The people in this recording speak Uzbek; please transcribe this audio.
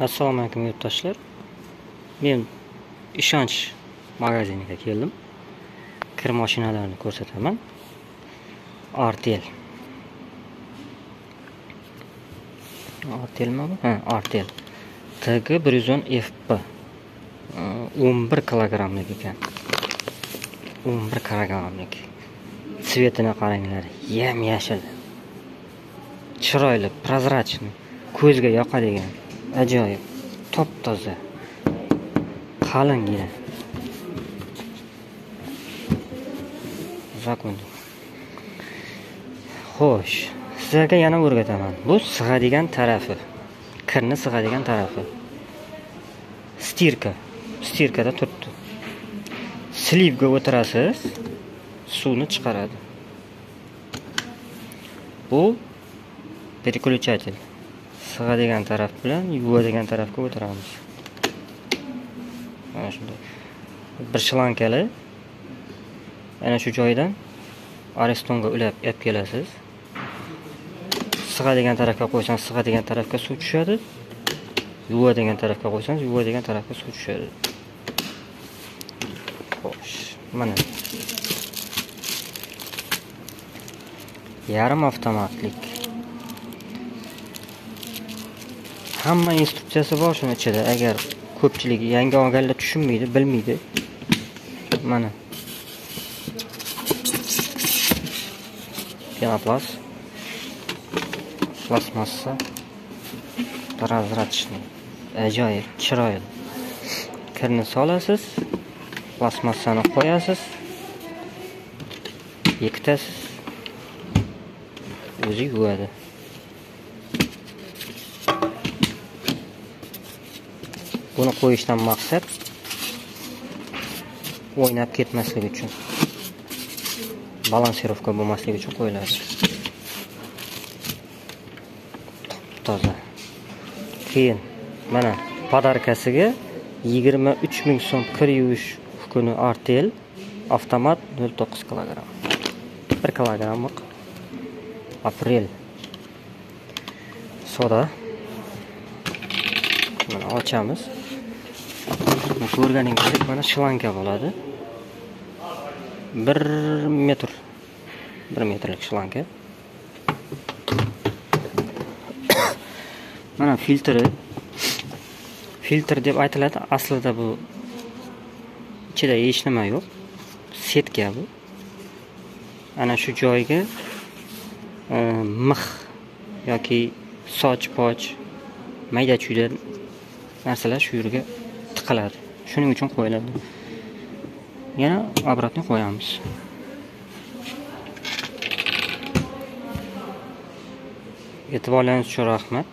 Assalomu alaykum yurtdoshlar. Men ishonch magaziniga keldim. Kir mashinalarini ko'rsataman. Artel. Artelmi bu? Ha, Artel. TG110FP. 11 kilogramlik ekan. 11 kilogramlik. Svetini qaranglar, yam-yashil. Chiroyli, prozrachniy, ko'zga yoqadigan, ajoyib, top-toza, qalingina. Zakundi. Xo'sh, sizlarga yana o'rgataman. Bu sig'adigan tarafi. Kirni sig'adigan tarafi. Stirkada turibdi. Slivga o'tirasiz, suvni chiqaradi. Bu переключатель. Sig'adigan taraf bilan yuvadigan tarafga o'tiramiz. Mana shunday. Bir shlankali. Ana shu joydan arestonga ulab olib kelasiz. Sig'adigan tarafga qo'ysangiz, sig'adigan tarafga suv tushadi. Yuvadigan tarafga qo'ysangiz, yuvadigan tarafga suv tushadi. Xo'sh, mana. Yarim avtomatlik. Hamma instruksiyasi bor shuni ichida. Agar ko'pchilik yangi olganlar tushunmaydi, bilmaydi. Mana. Penoplast. Plastmassa. Prozrachniy. Ajoyib, chiroyli. Kirni solasiz, plastmassani qo'yasiz. Bekitasiz. O'zi yuvadi. Buni qo'yishdan maqsad o'ynab ketmasligi uchun. Balansirovka bo'lmasligi uchun qo'yiladi. Toza. Keyin mana podarkasiga 23 ming so'm kir yuvish kuni Artel avtomat 0.9 kilogramm. 1 kilogramlik Aprel. Soda. Mana ochamiz. Ko'rganingizdek mana shlanka bo'ladi. 1 metr. 1 metrlik shlanka. Mana filtri. Filtr deb aytiladi. Aslida bu ichida hech nima yo'q. Setka bu. Ana shu joyga mix yoki soch-poch, mayda-chuyda narsalar shu yerga tiqiladi. Shuning uchun qo'yiladi. Yana obratni qo'yamiz. E'tiborlaringiz uchun rahmat.